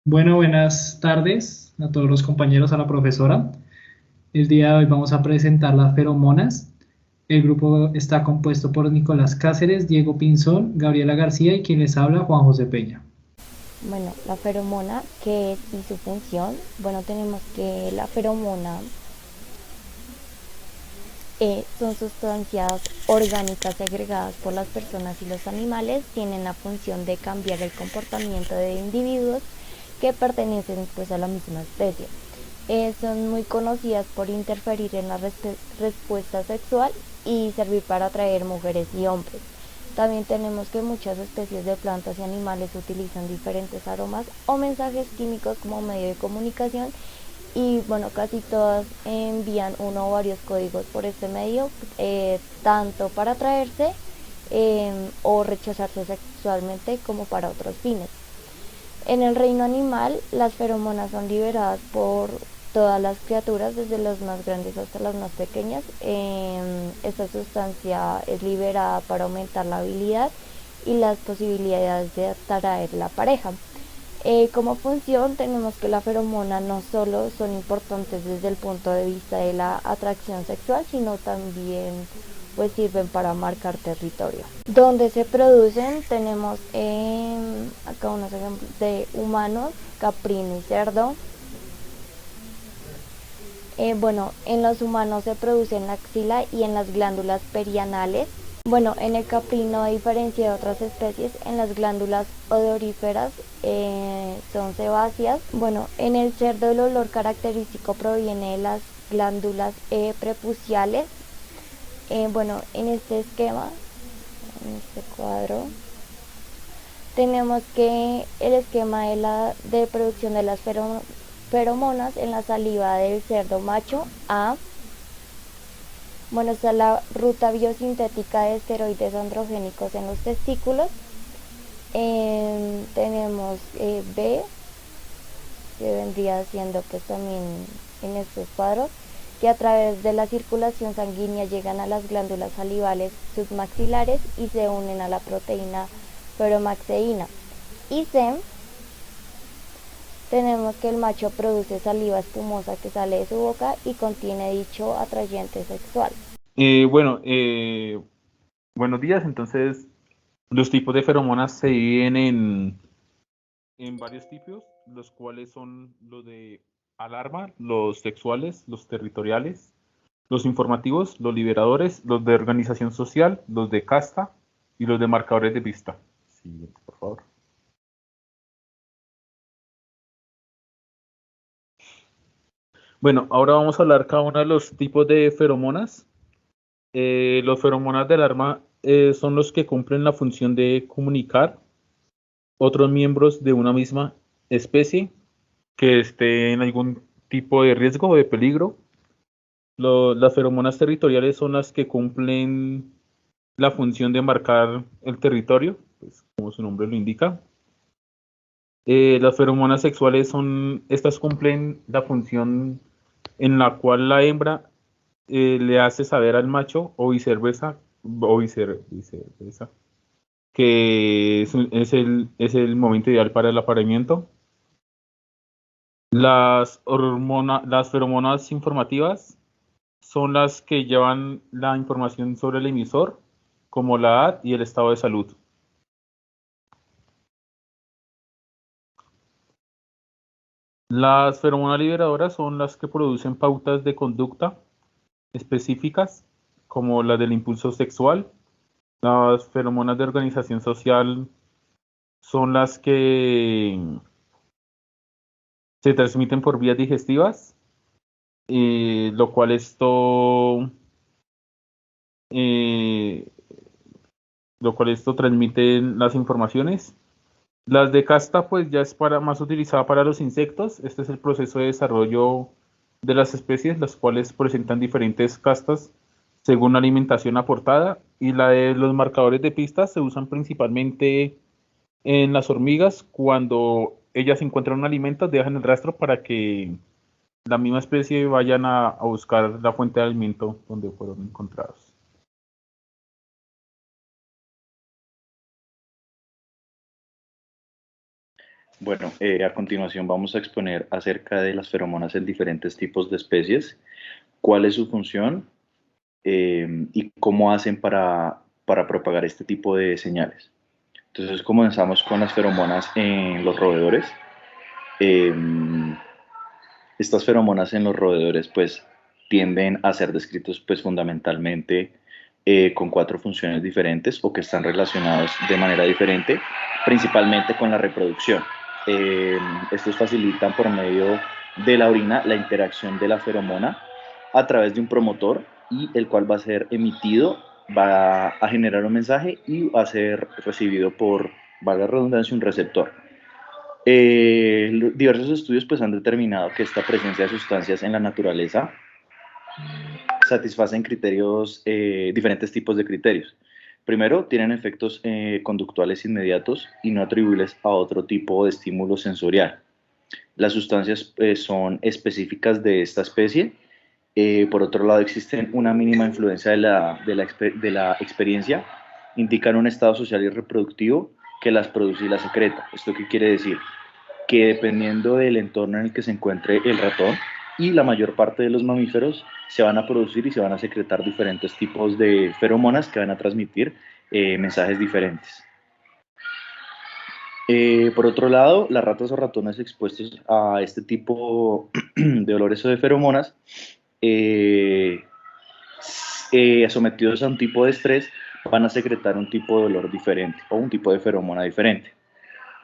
Bueno, buenas tardes a todos los compañeros, a la profesora. El día de hoy vamos a presentar las feromonas. El grupo está compuesto por Nicolás Cáceres, Diego Pinzón, Gabriela García y quien les habla, Juan José Peña. Bueno, la feromona, ¿qué es y su función? Bueno, tenemos que la feromona son sustancias orgánicas segregadas por las personas y los animales, tienen la función de cambiar el comportamiento de individuos que pertenecen pues a la misma especie. Son muy conocidas por interferir en la respuesta sexual y servir para atraer mujeres y hombres. También tenemos que muchas especies de plantas y animales utilizan diferentes aromas o mensajes químicos como medio de comunicación y bueno, casi todas envían uno o varios códigos por este medio, tanto para atraerse o rechazarse sexualmente como para otros fines. En el reino animal, las feromonas son liberadas por todas las criaturas, desde las más grandes hasta las más pequeñas. Esta sustancia es liberada para aumentar la habilidad y las posibilidades de atraer la pareja. Como función tenemos que la feromona no solo son importantes desde el punto de vista de la atracción sexual, sino también pues sirven para marcar territorio. Donde se producen tenemos acá unos ejemplos de humanos, caprino y cerdo. Bueno, en los humanos se produce en la axila y en las glándulas perianales. Bueno, en el caprino, a diferencia de otras especies, en las glándulas odoríferas son sebáceas. Bueno, en el cerdo el olor característico proviene de las glándulas prepuciales. Bueno, en este esquema, en este cuadro, tenemos que el esquema de producción de las feromonas en la saliva del cerdo macho A. Bueno, está la ruta biosintética de esteroides androgénicos en los testículos. Tenemos B, que vendría siendo pues también en estos cuadros, que a través de la circulación sanguínea llegan a las glándulas salivales submaxilares y se unen a la proteína feromaxeína. Y C, tenemos que el macho produce saliva espumosa que sale de su boca y contiene dicho atrayente sexual. Eh, bueno, eh, Buenos días. Entonces, los tipos de feromonas se dividen en varios tipos, los cuales son los de alarma, los sexuales, los territoriales, los informativos, los liberadores, los de organización social, los de casta y los de marcadores de pista. Siguiente, por favor. Bueno, ahora vamos a hablar cada uno de los tipos de feromonas. Los feromonas de alarma son los que cumplen la función de comunicar otros miembros de una misma especie que esté en algún tipo de riesgo o de peligro. Las feromonas territoriales son las que cumplen la función de marcar el territorio, pues, como su nombre lo indica. Las feromonas sexuales estas cumplen la función en la cual la hembra le hace saber al macho o viceversa, que es el momento ideal para el apareamiento. Las feromonas informativas son las que llevan la información sobre el emisor, como la edad y el estado de salud. Las feromonas liberadoras son las que producen pautas de conducta específicas, como las del impulso sexual. Las feromonas de organización social son las que se transmiten por vías digestivas, lo cual eh, esto transmite las informaciones. Las de casta, pues ya es más utilizada para los insectos. Este es el proceso de desarrollo de las especies, las cuales presentan diferentes castas según la alimentación aportada. Y la de los marcadores de pistas se usan principalmente en las hormigas. Cuando ellas encuentran un alimento, dejan el rastro para que la misma especie vayan a buscar la fuente de alimento donde fueron encontrados. Bueno, a continuación vamos a exponer acerca de las feromonas en diferentes tipos de especies, cuál es su función y cómo hacen para propagar este tipo de señales. Entonces comenzamos con las feromonas en los roedores. Eh, Estas feromonas en los roedores pues tienden a ser descritos pues fundamentalmente con 4 funciones diferentes o que están relacionados de manera diferente, principalmente con la reproducción. Estos facilitan por medio de la orina la interacción de la feromona a través de un promotor y el cual va a ser emitido, va a generar un mensaje y va a ser recibido por, valga la redundancia, un receptor. Diversos estudios pues, han determinado que esta presencia de sustancias en la naturaleza satisfacen criterios, diferentes tipos de criterios. Primero, tienen efectos conductuales inmediatos y no atribuibles a otro tipo de estímulo sensorial. Las sustancias son específicas de esta especie. Por otro lado, existen una mínima influencia de la experiencia, indican un estado social y reproductivo que las produce y las secreta. ¿Esto qué quiere decir? Que dependiendo del entorno en el que se encuentre el ratón y la mayor parte de los mamíferos, se van a producir y se van a secretar diferentes tipos de feromonas que van a transmitir mensajes diferentes. Por otro lado, las ratas o ratones expuestos a este tipo de olores o de feromonas, sometidos a un tipo de estrés, van a secretar un tipo de olor diferente o un tipo de feromona diferente.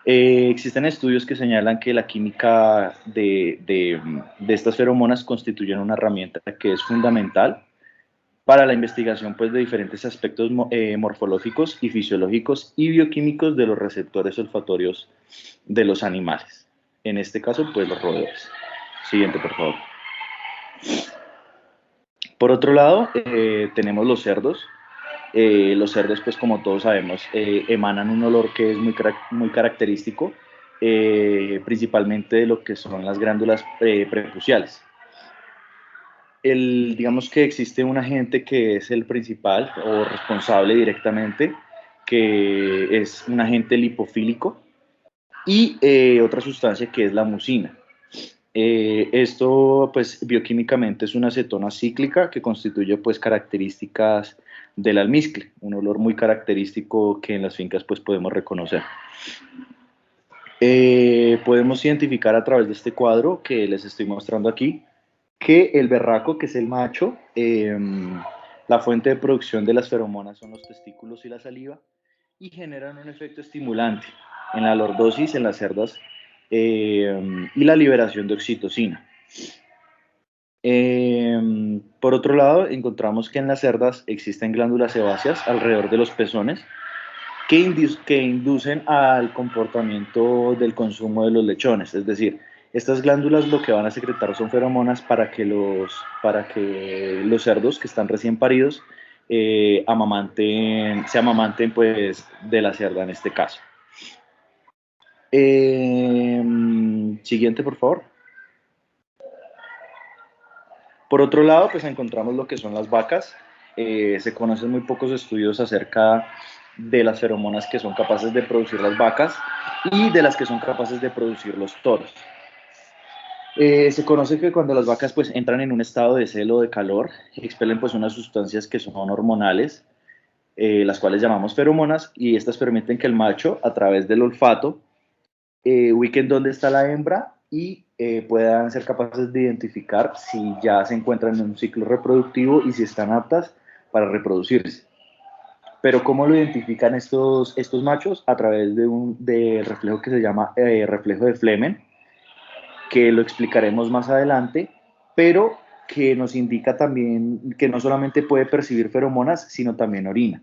Existen estudios que señalan que la química de estas feromonas constituyen una herramienta que es fundamental para la investigación pues, de diferentes aspectos morfológicos y fisiológicos y bioquímicos de los receptores olfatorios de los animales. En este caso, pues los roedores. Siguiente, por favor. Por otro lado, tenemos los cerdos. Los cerdos, pues como todos sabemos, emanan un olor que es muy característico, principalmente de lo que son las glándulas prepuciales. Digamos que existe un agente que es el principal o responsable directamente, que es un agente lipofílico, y otra sustancia que es la mucina. Esto, pues, bioquímicamente es una acetona cíclica que constituye, pues, características del almizcle, un olor muy característico que en las fincas, pues, podemos reconocer. Podemos identificar a través de este cuadro que les estoy mostrando aquí que el berraco, que es el macho, la fuente de producción de las feromonas son los testículos y la saliva y generan un efecto estimulante en la lordosis en las cerdas y la liberación de oxitocina. Por otro lado, encontramos que en las cerdas existen glándulas sebáceas alrededor de los pezones que inducen al comportamiento del consumo de los lechones. Es decir, estas glándulas lo que van a secretar son feromonas para que los cerdos que están recién paridos se amamanten pues, de la cerda en este caso. Siguiente, por favor. Por otro lado, pues encontramos lo que son las vacas. Se conocen muy pocos estudios acerca de las feromonas que son capaces de producir las vacas y de las que son capaces de producir los toros. Se conoce que cuando las vacas pues entran en un estado de celo o de calor, expelen pues unas sustancias que son hormonales, las cuales llamamos feromonas, y estas permiten que el macho, a través del olfato, ubiquen dónde está la hembra y puedan ser capaces de identificar si ya se encuentran en un ciclo reproductivo y si están aptas para reproducirse. Pero ¿cómo lo identifican estos machos? A través de reflejo que se llama reflejo de Flemen, que lo explicaremos más adelante, pero que nos indica también que no solamente puede percibir feromonas, sino también orina.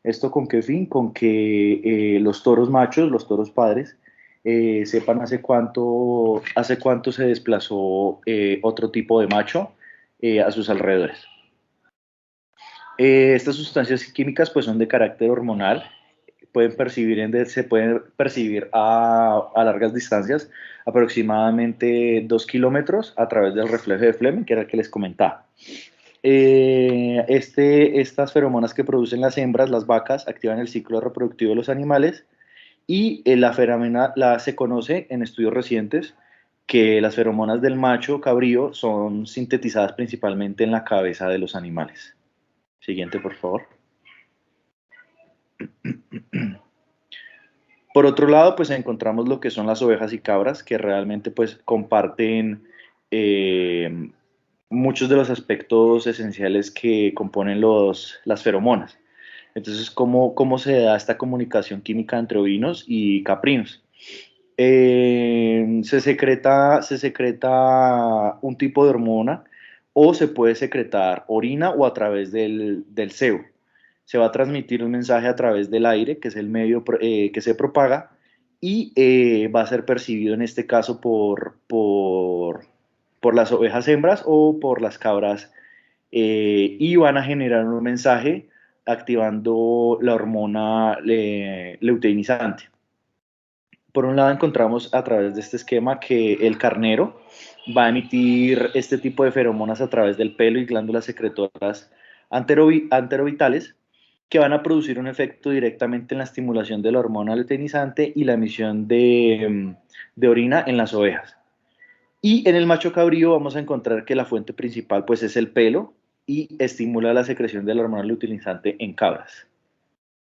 ¿Esto con qué fin? Con que los toros machos, los toros padres, sepan hace cuánto se desplazó otro tipo de macho a sus alrededores. Estas sustancias químicas pues, son de carácter hormonal, se pueden percibir a largas distancias, aproximadamente 2 kilómetros a través del reflejo de Flemen, que era el que les comentaba. Estas feromonas que producen las hembras, las vacas, activan el ciclo reproductivo de los animales Y se conoce en estudios recientes que las feromonas del macho cabrío son sintetizadas principalmente en la cabeza de los animales. Siguiente, por favor. Por otro lado, pues encontramos lo que son las ovejas y cabras, que realmente pues comparten muchos de los aspectos esenciales que componen las feromonas. Entonces, ¿cómo se da esta comunicación química entre ovinos y caprinos? Se secreta un tipo de hormona o se puede secretar orina o a través del sebo. Se va a transmitir un mensaje a través del aire, que es el medio que se propaga, y va a ser percibido en este caso por las ovejas hembras o por las cabras, y van a generar un mensaje activando la hormona luteinizante. Por un lado encontramos a través de este esquema que el carnero va a emitir este tipo de feromonas a través del pelo y glándulas secretoras anterovitales, que van a producir un efecto directamente en la estimulación de la hormona luteinizante y la emisión de orina en las ovejas. Y en el macho cabrío vamos a encontrar que la fuente principal pues es el pelo y estimula la secreción de la hormona luteinizante en cabras.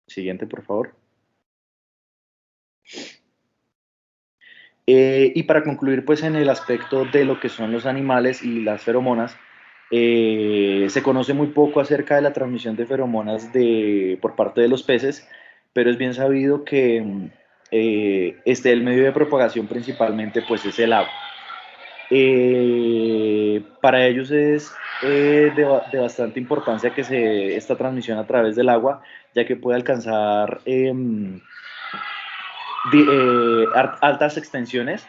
Siguiente, por favor. Y para concluir, pues en el aspecto de lo que son los animales y las feromonas, se conoce muy poco acerca de la transmisión de feromonas por parte de los peces, pero es bien sabido que el medio de propagación principalmente pues es el agua. Para ellos es de bastante importancia que esta transmisión a través del agua, ya que puede alcanzar altas extensiones.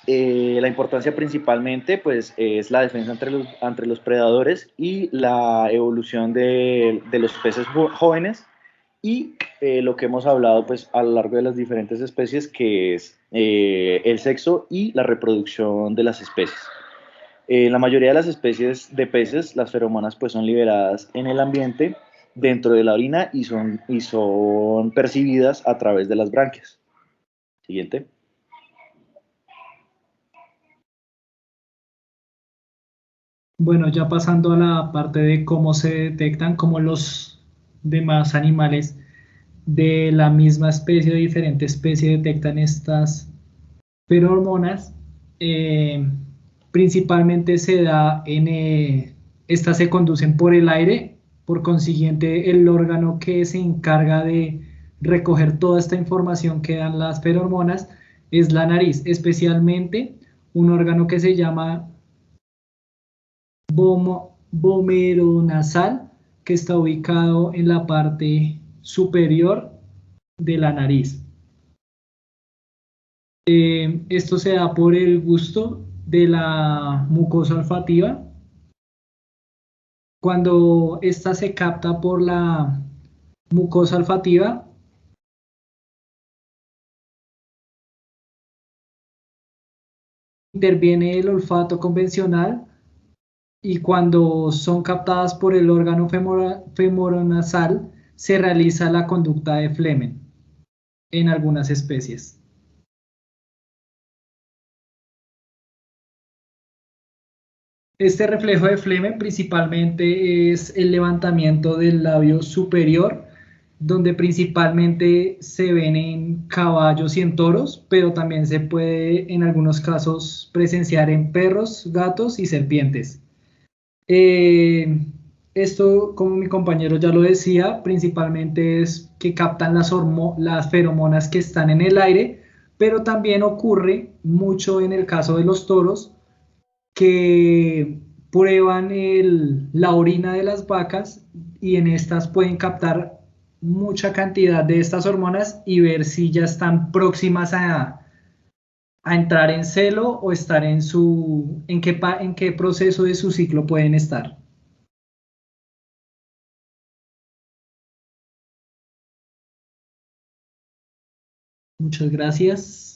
La importancia principalmente pues, es la defensa entre los predadores y la evolución de los peces jóvenes y lo que hemos hablado pues, a lo largo de las diferentes especies, que es el sexo y la reproducción de las especies. En la mayoría de las especies de peces, las feromonas pues, son liberadas en el ambiente dentro de la orina y son percibidas a través de las branquias. Siguiente. Bueno, ya pasando a la parte de cómo se detectan, cómo los demás animales de la misma especie o diferente especie detectan estas feromonas, principalmente se da estas se conducen por el aire, por consiguiente el órgano que se encarga de recoger toda esta información que dan las feromonas es la nariz, especialmente un órgano que se llama vomeronasal, que está ubicado en la parte superior de la nariz. Esto se da por el gusto de la mucosa olfativa. Cuando esta se capta por la mucosa olfativa, interviene el olfato convencional, y cuando son captadas por el órgano femoronasal, se realiza la conducta de Flemen en algunas especies. Este reflejo de Flemen principalmente es el levantamiento del labio superior, donde principalmente se ven en caballos y en toros, pero también se puede en algunos casos presenciar en perros, gatos y serpientes. Esto, como mi compañero ya lo decía, principalmente es que captan las feromonas que están en el aire, pero también ocurre mucho en el caso de los toros, que prueban la orina de las vacas y en estas pueden captar mucha cantidad de estas hormonas y ver si ya están próximas a entrar en celo o estar en qué proceso de su ciclo pueden estar. Muchas gracias.